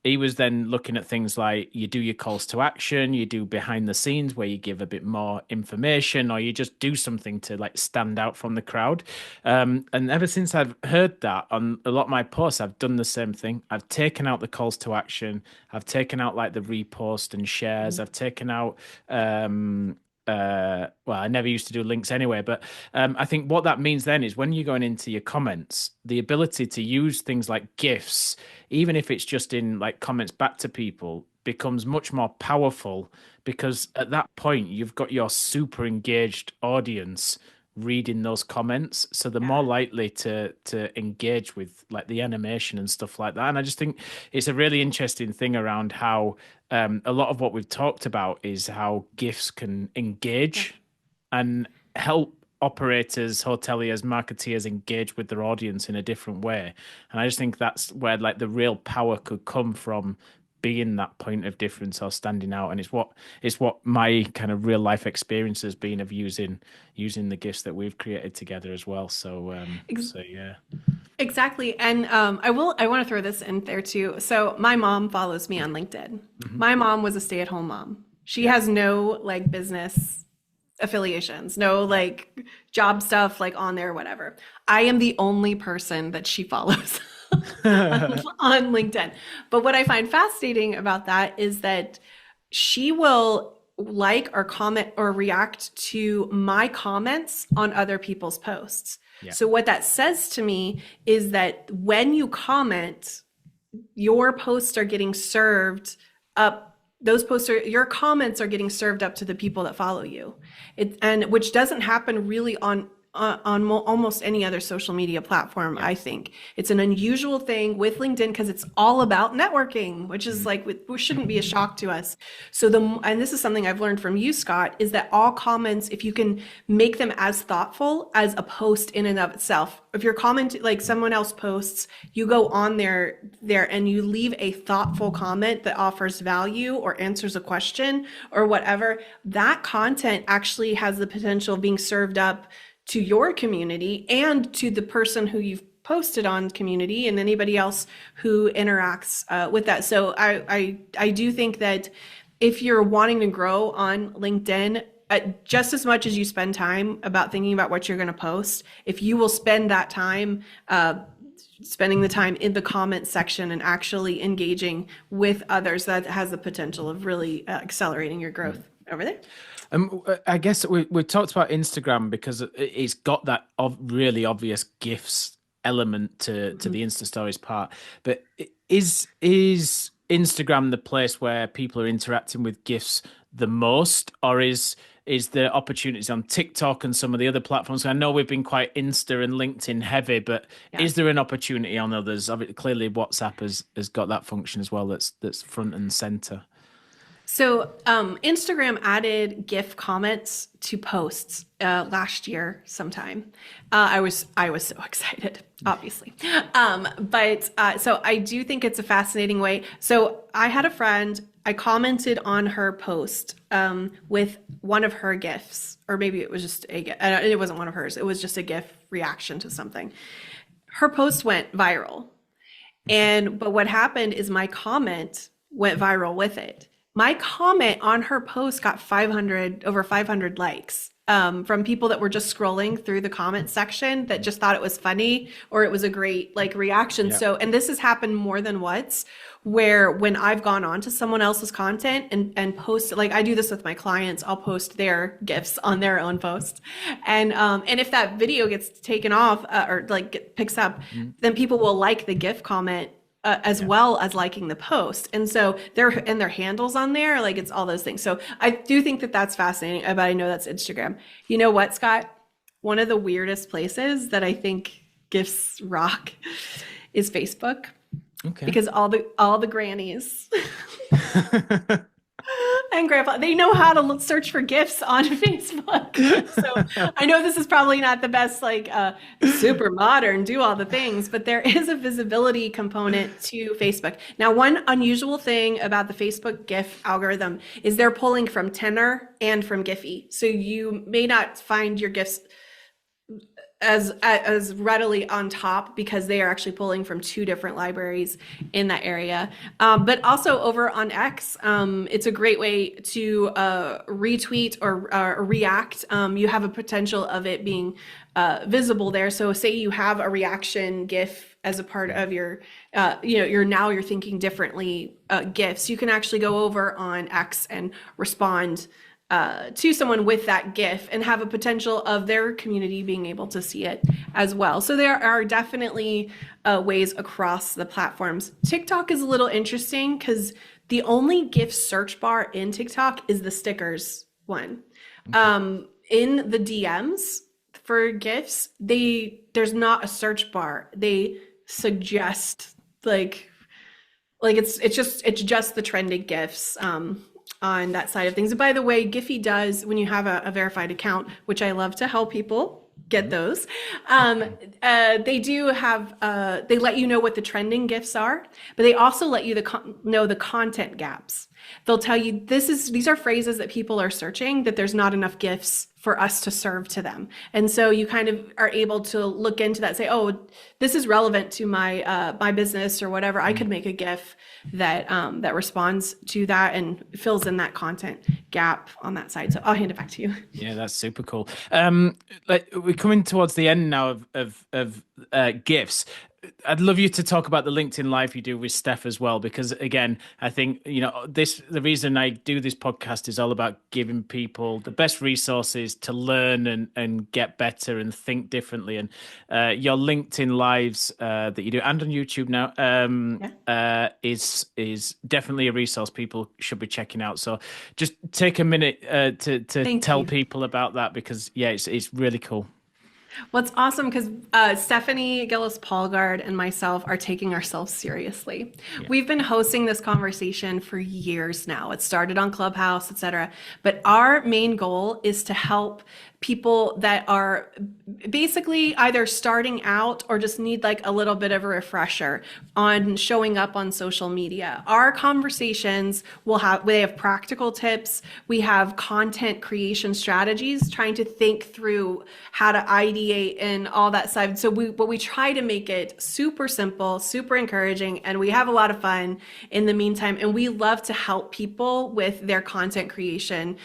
he was then looking at things like you do your calls to action, you do behind the scenes where you give a bit more information, or you just do something to like stand out from the crowd. And ever since I've heard that on a lot of my posts, I've done the same thing. I've taken out the calls to action. I've taken out like the repost and shares. I've taken out well, I never used to do links anyway, but I think what that means then is when you're going into your comments, the ability to use things like GIFs, even if it's just in like comments back to people, becomes much more powerful because at that point you've got your super engaged audience reading those comments, so they're Yeah. more likely to engage with like the animation and stuff like that. And I just think it's a really interesting thing around how a lot of what we've talked about is how GIFs can Yeah. engage and help operators, hoteliers, marketeers engage with their audience in a different way. And I just think that's where like the real power could come from, being that point of difference or standing out. And it's what my kind of real life experience has been of using the gifts that we've created together as well. So Ex- yeah. Exactly. And I want to throw this in there too. So my mom follows me on LinkedIn. Hmm. My mom was a stay-at-home mom. She Yeah. has no like business affiliations, no like job stuff like on there, whatever. I am the only person that she follows on LinkedIn. But what I find fascinating about that is that she will like or comment or react to my comments on other people's posts. Yeah. So what that says to me is that when you comment, your posts are getting served up. Those posts are, your comments are getting served up to the people that follow you. And which doesn't happen really on almost any other social media platform. Yeah. I think it's an unusual thing with LinkedIn because it's all about networking, which is like, which shouldn't be a shock to us. So and this is something I've learned from you, Scott, is that all comments, if you can make them as thoughtful as a post in and of itself, if your comment, like someone else posts, you go on there and you leave a thoughtful comment that offers value or answers a question or whatever, that content actually has the potential of being served up to your community and to the person who you've posted on community and anybody else who interacts with that. So I do think that if you're wanting to grow on LinkedIn, just as much as you spend time about thinking about what you're going to post, if you will spend that time spending the time in the comment section and actually engaging with others, that has the potential of really accelerating your growth over there. I guess we talked about Instagram because it's got that really obvious GIFs element to the Insta Stories part. But is Instagram the place where people are interacting with GIFs the most, or is there opportunities on TikTok and some of the other platforms? I know we've been quite Insta and LinkedIn heavy, but Yeah. is there an opportunity on others? Clearly, WhatsApp has got that function as well. That's front and center. So Instagram added GIF comments to posts last year sometime. I was so excited, obviously. But so I do think it's a fascinating way. So I had a friend. I commented on her post with one of her GIFs, or maybe it was just a GIF. It wasn't one of hers. It was just a GIF reaction to something. Her post went viral, but what happened is my comment went viral with it. My comment on her post got over 500 likes. from people that were just scrolling through the comment section that just thought it was funny or it was a great like reaction. Yeah. So, and this has happened more than once where when I've gone on to someone else's content and post, like I do this with my clients, I'll post their GIFs on their own post. And if that video gets taken off or like picks up, then people will like the GIF comment as well as liking the post. And so their handles on there, like it's all those things. So I do think that that's fascinating, but I know that's Instagram. You know what, Scott? One of the weirdest places that I think GIFs rock is Facebook. Okay. Because all the grannies and grandpa, they know how to search for GIFs on Facebook. So I know this is probably not the best, like super modern, do all the things, but there is a visibility component to Facebook. Now, one unusual thing about the Facebook GIF algorithm is they're pulling from Tenor and from GIPHY. So you may not find your GIFs as readily on top because they are actually pulling from two different libraries in that area. But also over on X, it's a great way to retweet or react. You have a potential of it being visible there. So say you have a reaction GIF as a part of your, you're thinking differently GIFs. You can actually go over on X and respond to someone with that GIF and have a potential of their community being able to see it as well. So there are definitely ways across the platforms. TikTok is a little interesting because the only GIF search bar in TikTok is the stickers one. Okay. In the DMs for GIFs, there's not a search bar. They suggest like it's just the trending GIFs. On that side of things. And by the way, GIPHY does, when you have a verified account, which I love to help people get those, they do have, they let you know what the trending GIFs are, but they also let you know the content gaps. They'll tell you these are phrases that people are searching that there's not enough GIFs for us to serve to them. And so you kind of are able to look into that, say, oh, this is relevant to my my business or whatever. I could make a GIF that that responds to that and fills in that content gap on that side. So I'll hand it back to you. Yeah, that's super cool. Like we're coming towards the end now of GIFs. I'd love you to talk about the LinkedIn Live you do with Steph as well, because again, I think, the reason I do this podcast is all about giving people the best resources to learn and get better and think differently. And your LinkedIn Lives that you do and on YouTube now is definitely a resource people should be checking out. So just take a minute to tell people about that, because it's really cool. Well, it's awesome because Stephanie Gillis-Paulgard and myself are taking ourselves seriously. Yeah. We've been hosting this conversation for years now. It started on Clubhouse, etc. But our main goal is to help people that are basically either starting out or just need like a little bit of a refresher on showing up on social media. Our conversations they have practical tips. We have content creation strategies, trying to think through how to ideate and all that side. So we try to make it super simple, super encouraging, and we have a lot of fun in the meantime. And we love to help people with their content creation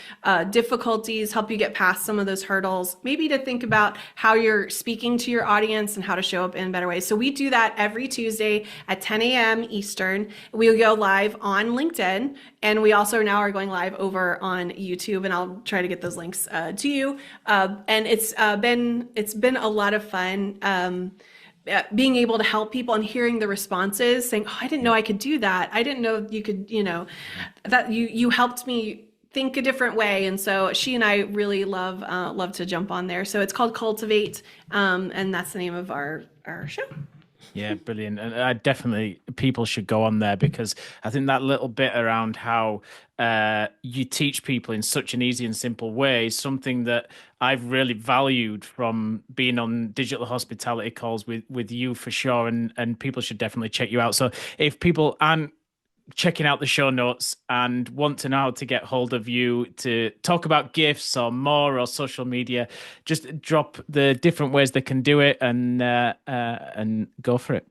difficulties, help you get past some of those hurdles, maybe to think about how you're speaking to your audience and how to show up in better ways. So we do that every Tuesday at 10 a.m. Eastern. We'll go live on LinkedIn, and we also now are going live over on YouTube, and I'll try to get those links to you. And it's been a lot of fun. Being able to help people and hearing the responses saying, oh, I didn't know I could do that. I didn't know you could, that you helped me think a different way. And so she and I really love to jump on there. So it's called Cultivate. And that's the name of our show. Yeah, brilliant. And people should go on there, because I think that little bit around how you teach people in such an easy and simple way is something that I've really valued from being on digital hospitality calls with you for sure. And people should definitely check you out. So if people aren't checking out the show notes and want to know how to get hold of you to talk about GIFs or more or social media, just drop the different ways they can do it and go for it.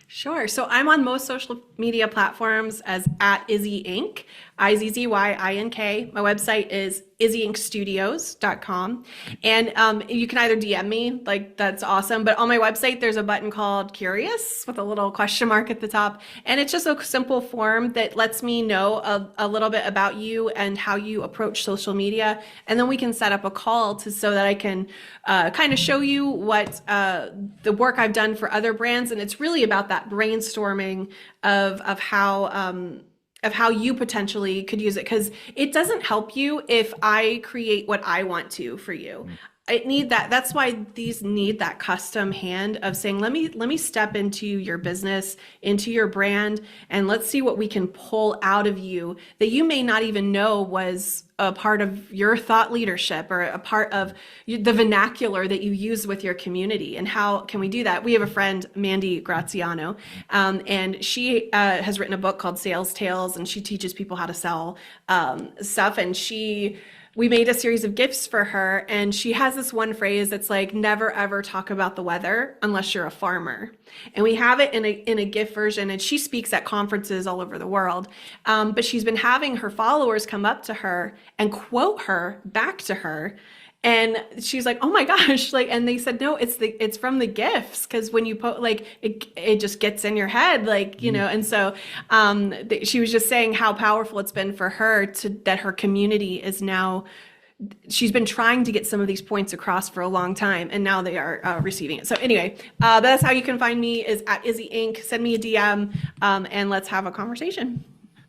Sure. So I'm on most social media platforms as @Izzy Inc. IZZYINK. My website is izzyinkstudios.com. And you can either DM me, like that's awesome. But on my website, there's a button called Curious with a little question mark at the top. And it's just a simple form that lets me know a little bit about you and how you approach social media. And then we can set up a call so that I can kind of show you what the work I've done for other brands. And it's really about that brainstorming of how you potentially could use it, because it doesn't help you if I create what I want to for you. It need that. That's why these need that custom hand of saying, let me step into your business, into your brand, and let's see what we can pull out of you that you may not even know was a part of your thought leadership or a part of the vernacular that you use with your community. And how can we do that? We have a friend, Mandy Graziano, and she has written a book called Sales Tales, and she teaches people how to sell stuff. And we made a series of GIFs for her, and she has this one phrase that's like, never ever talk about the weather unless you're a farmer. And we have it in a GIF version, and she speaks at conferences all over the world. But she's been having her followers come up to her and quote her back to her. And she's like, oh my gosh, like, and they said, no, it's from the GIFs. Cause when you put like, it just gets in your head, like, you know, and so, she was just saying how powerful it's been for her that her community is now, she's been trying to get some of these points across for a long time, and now they are receiving it. So anyway, that's how you can find me, is at Izzy Inc. Send me a DM, and let's have a conversation.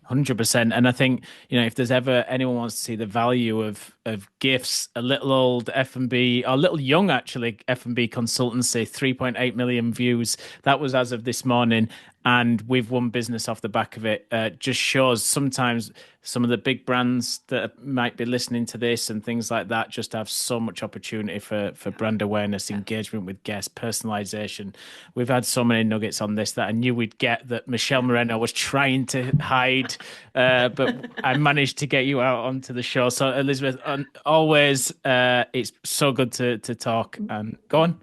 100%. And I think, if there's ever anyone wants to see the value of GIFs, a little old F&B, or little young actually F&B consultancy, 3.8 million views. That was as of this morning. And we've won business off the back of it. Just shows sometimes some of the big brands that might be listening to this and things like that just have so much opportunity for brand awareness, engagement with guests, personalization. We've had so many nuggets on this that I knew we'd get, that Michelle Moreno was trying to hide, but I managed to get you out onto the show. So Elizabeth, always, it's so good to talk. And go on.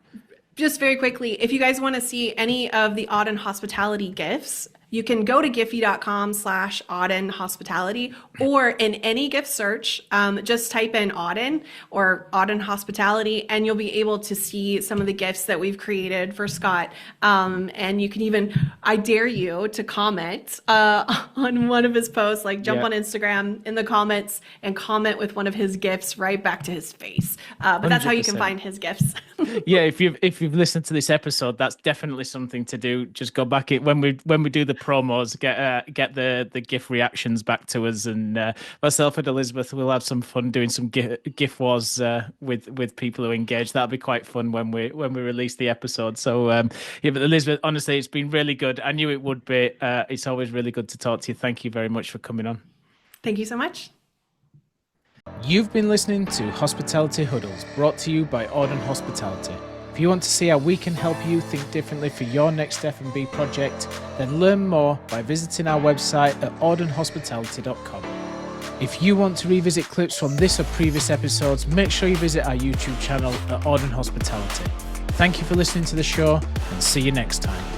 Just very quickly, if you guys want to see any of the Auden Hospitality GIFs, you can go to giphy.com/Auden Hospitality, or in any GIF search, just type in Auden or Auden Hospitality, and you'll be able to see some of the GIFs that we've created for Scott. And you can even, I dare you to comment on one of his posts, like jump on Instagram in the comments and comment with one of his GIFs right back to his face. But 100%. That's how you can find his GIFs. Yeah, if you've listened to this episode, that's definitely something to do. Just go back when we do the promos, get the GIF reactions back to us, and myself and Elizabeth will have some fun doing some GIF wars with people who engage. That'll be quite fun when we release the episode. So but Elizabeth, honestly, it's been really good. I knew it would be. It's always really good to talk to you. Thank you very much for coming on. Thank you so much. You've been listening to Hospitality Huddles, brought to you by Auden Hospitality. If you want to see how we can help you think differently for your next F&B project, then learn more by visiting our website at audenhospitality.com. If you want to revisit clips from this or previous episodes, make sure you visit our YouTube channel at Auden Hospitality. Thank you for listening to the show, and see you next time.